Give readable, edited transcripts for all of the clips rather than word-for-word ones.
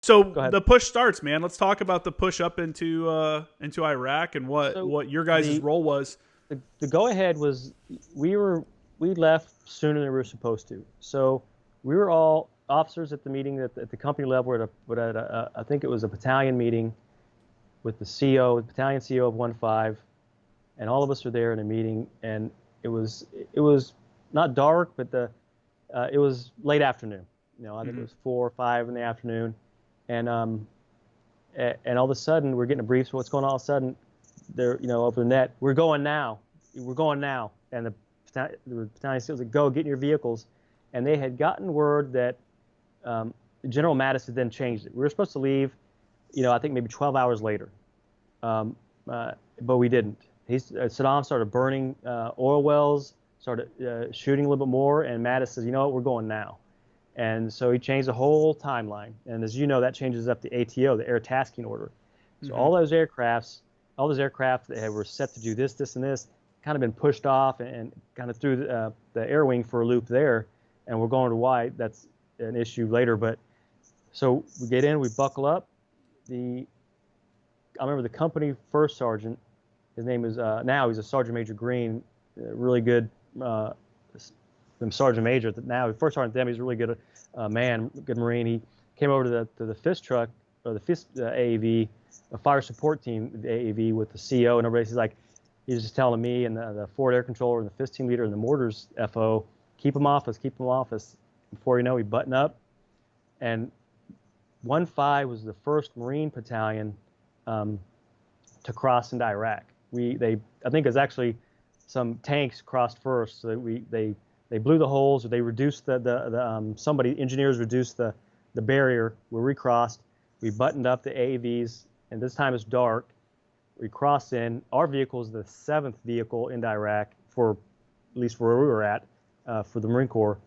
So Go ahead. the push starts, man. Let's talk about the push up into Iraq and So what your guys' the role was. the go ahead was we left sooner than we were supposed to. So we were all officers at the meeting at the company level. I think it was a battalion meeting with the CO, the battalion CO of 1-5, and all of us were there in a meeting. And it was not dark, but it was late afternoon. I think it was 4 or 5 in the afternoon, and and all of a sudden we're getting a brief. So what's going on? All of a sudden, there, over the net, we're going now, and the battalion SEALs said, "Go, get in your vehicles," and they had gotten word that General Mattis had then changed it. We were supposed to leave, I think maybe 12 hours later, but we didn't. Saddam started burning oil wells, started shooting a little bit more, and Mattis says, "You know what? We're going now." And so he changed the whole timeline. And as you know, that changes up the ATO, the Air Tasking Order. So all those aircraft that were set to do this, this, and this, kind of been pushed off and kind of threw the air wing for a loop there. And we're going to why. That's an issue later. But so we get in, we buckle up. I remember the company first sergeant. His name is now he's a Sergeant Major Green, really good. Sergeant Major. Now, first sergeant, then he's a really good man, good Marine. He came over to the FIST truck, or the FIST AAV, a fire support team, the AAV with the CO, and everybody's like, he's just telling me and the forward air controller and the FIST team leader and the mortars FO, keep them off us, keep them off us. Before you know, we button up, and 1-5 was the first Marine battalion to cross into Iraq. I think it was actually some tanks crossed first, so they blew the holes, or they reduced engineers reduced the barrier where we crossed. We buttoned up the AAVs, and this time it's dark. We crossed in. Our vehicle is the 7th vehicle into Iraq, for at least where we were at, for the Marine Corps.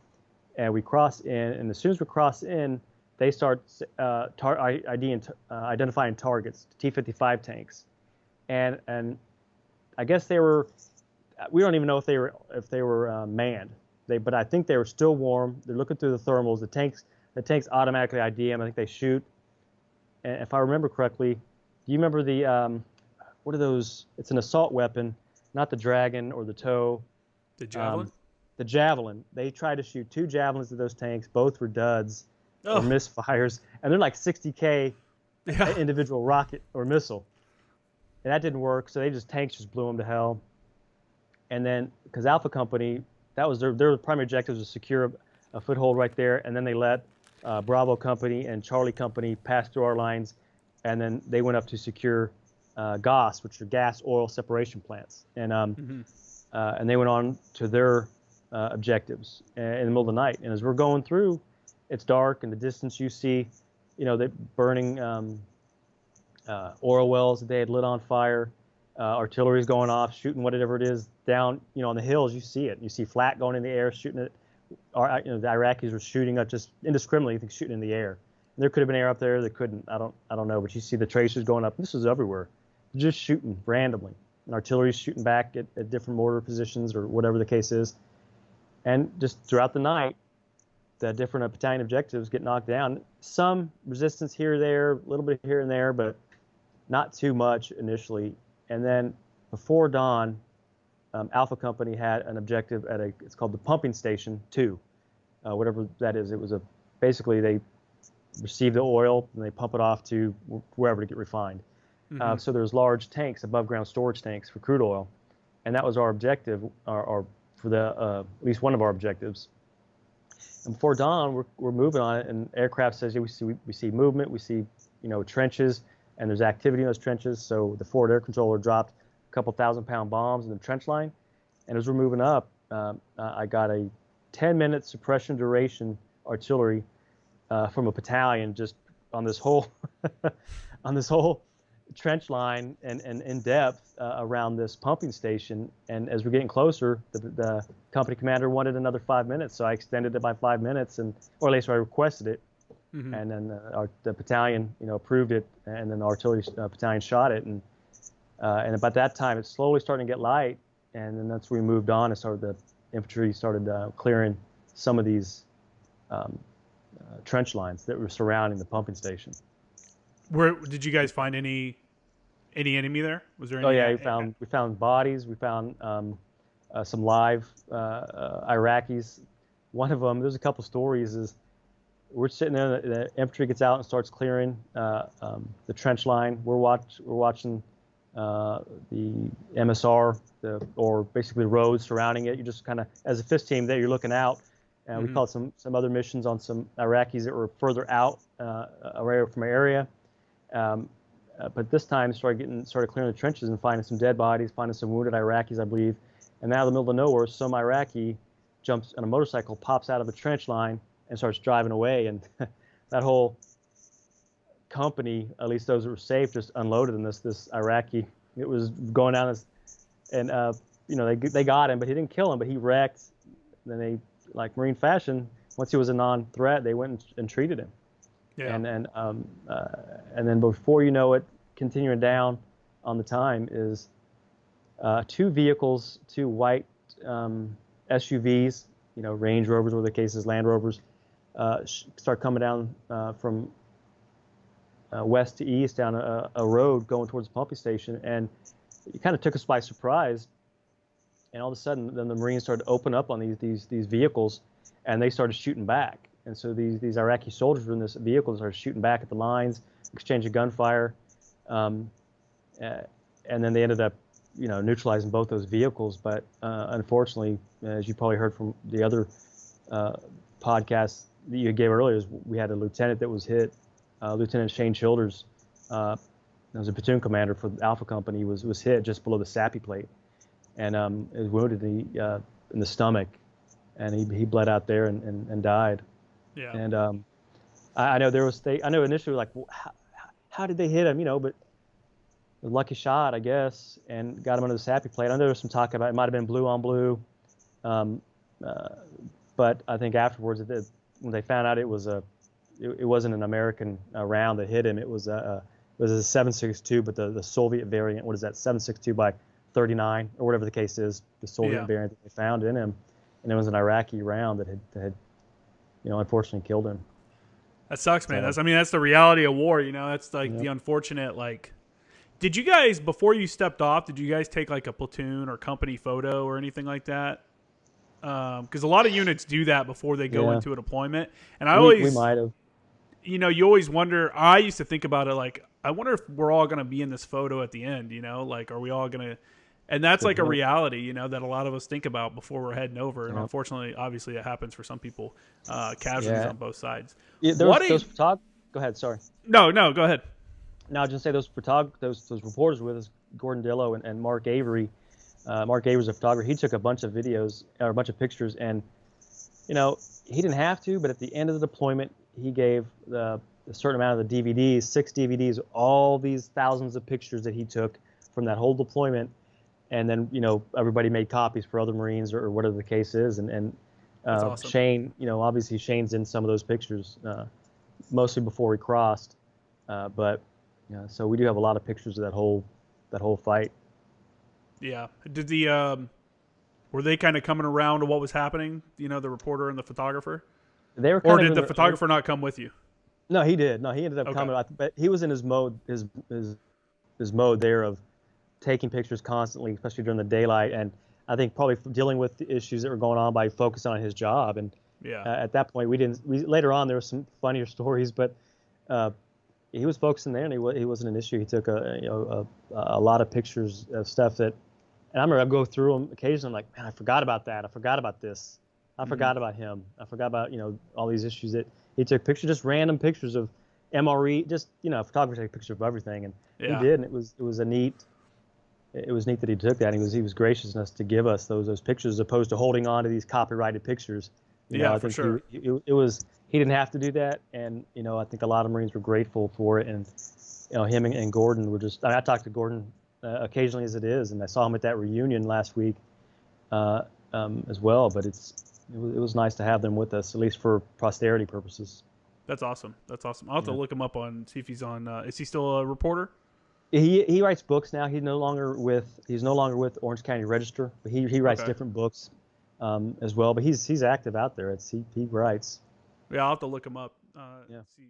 And we cross in, and as soon as we cross in, they start identifying targets, T-55 tanks. And I guess we don't even know if they were manned. But I think they were still warm. They're looking through the thermals. The tanks automatically ID them. I think they shoot. And if I remember correctly, do you remember what are those? It's an assault weapon, not the Dragon or the TOW. The Javelin? The Javelin. They tried to shoot 2 Javelins at those tanks. Both were duds or misfires. And they're like 60K individual rocket or missile. And that didn't work, so tanks just blew them to hell. And then, because Alpha Company, that was their primary objective, was to secure a foothold right there, and then they let Bravo Company and Charlie Company pass through our lines, and then they went up to secure GOS, which are gas oil separation plants, and they went on to their objectives in the middle of the night. And as we're going through, it's dark, in the distance you see, they burning oil wells that they had lit on fire. Artillery's going off, shooting whatever it is down, on the hills. You see it. You see flak going in the air, shooting it. The Iraqis were shooting up just indiscriminately, shooting in the air. And there could have been air up there. They couldn't. I don't know. But you see the tracers going up. This was everywhere, just shooting randomly. And artillery's shooting back at different mortar positions or whatever the case is. And just throughout the night, the different battalion objectives get knocked down. Some resistance here or there, a little bit here and there, but not too much initially. And then before dawn, Alpha Company had an objective it's called the Pumping Station 2, whatever that is. It was basically they receive the oil and they pump it off to wherever to get refined. So there's large tanks, above ground storage tanks for crude oil. And that was our objective, or for at least one of our objectives. And before dawn, we're moving on it, and aircraft says, we see movement, we see, trenches, and there's activity in those trenches. So the forward air controller dropped a couple 1,000-pound bombs in the trench line. And as we're moving up, I got a 10-minute suppression duration artillery from a battalion just on this whole trench line and in depth around this pumping station. And as we're getting closer, the company commander wanted another 5 minutes, so I extended it by 5 minutes, or at least I requested it. And then the battalion, approved it, and then the artillery battalion shot it, and about that time it's slowly starting to get light, and then that's where we moved on and the infantry started clearing some of these trench lines that were surrounding the pumping station. Where did you guys find any enemy there? Was there any? Oh yeah, we found bodies. We found some live Iraqis. One of them, there's a couple stories. Is we're sitting there, the infantry gets out and starts clearing the trench line. We're watching the MSR, or basically roads surrounding it. You just kind of, as a FIST team, there you're looking out. And we called some other missions on some Iraqis that were further out away from our area. But this time started clearing the trenches and finding some dead bodies, finding some wounded Iraqis, I believe. And now in the middle of nowhere, some Iraqi jumps on a motorcycle, pops out of the trench line, and starts driving away. And that whole company, at least those that were safe, just unloaded in this Iraqi. It was going down this, and they got him, but he didn't kill him, but he wrecked. Then they, like Marine fashion, once he was a non-threat, they went and treated him. Yeah. And then before you know it, continuing down on the time is two vehicles, two white SUVs, Range Rovers, or the case is Land Rovers, start coming down from west to east down a road going towards the pumping station, and it kind of took us by surprise. And all of a sudden, then the Marines started to open up on these vehicles, and they started shooting back. And so these Iraqi soldiers were in this vehicle and started shooting back at the lines, exchanging gunfire, and then they ended up, neutralizing both those vehicles. But unfortunately, as you probably heard from the other podcast that you gave earlier, we had a lieutenant that was hit. Lieutenant Shane Childers, was a platoon commander for the Alpha Company, was hit just below the SAPI plate, and was wounded in the stomach, and he bled out there and died. Yeah. And I know I know initially, like, how did they hit him? But a lucky shot, I guess, and got him under the SAPI plate. I know there was some talk about it might have been blue on blue, but I think afterwards, when they found out it wasn't an American round that hit him. It was a 7.62, but the Soviet variant. What is that? 7.62 by 39, or whatever the case is. The Soviet variant that they found in him, and it was an Iraqi round that had unfortunately killed him. That sucks, man. That's the reality of war. That's like the unfortunate. Like, did you guys, before you stepped off, did you guys take like a platoon or company photo or anything like that? Because a lot of units do that before they go into a deployment, and we might have. You always wonder. I used to think about it like, I wonder if we're all going to be in this photo at the end. Like, are we all going to? And that's like a reality, that a lot of us think about before we're heading over. And unfortunately, obviously, it happens for some people. Casualties on both sides. Yeah, go ahead. Sorry. No, go ahead. No, I was just say those reporters with us, Gordon Dillo and Mark Avery. Mark Avery's a photographer. He took a bunch of videos or a bunch of pictures, and he didn't have to, but at the end of the deployment, he gave a certain amount of the DVDs, 6 DVDs, all these thousands of pictures that he took from that whole deployment. And then, everybody made copies for other Marines or whatever the case is. And awesome. Shane, obviously Shane's in some of those pictures, mostly before he crossed. But so we do have a lot of pictures of that whole fight. Yeah. Did were they kind of coming around to what was happening? The reporter and the photographer? They were or did the photographer not come with you? No, he did. No, he ended up coming, but he was in his mode, his mode there of taking pictures constantly, especially during the daylight, and I think probably dealing with the issues that were going on by focusing on his job. And at that point, later on there were some funnier stories, but he was focusing there, and he wasn't an issue. He took a lot of pictures of stuff that, and I remember I go through them occasionally. I'm like, man, I forgot about that. I forgot about this. I forgot about him. I forgot about all these issues that he took pictures, just random pictures of MRE. Just photographers take pictures of everything, and he did, and it was neat. It was neat that he took that. And he was gracious enough to give us those pictures, as opposed to holding on to these copyrighted pictures. I think for sure. He didn't have to do that, and I think a lot of Marines were grateful for it. And him and Gordon were just. I talked to Gordon occasionally as it is, and I saw him at that reunion last week as well. But it was nice to have them with us, at least for posterity purposes. That's awesome. I'll have to look him up see if he's on. Is he still a reporter? He writes books now. He's no longer with Orange County Register, but he writes different books as well. But he's active out there. He writes. Yeah, I'll have to look them up. Yeah. See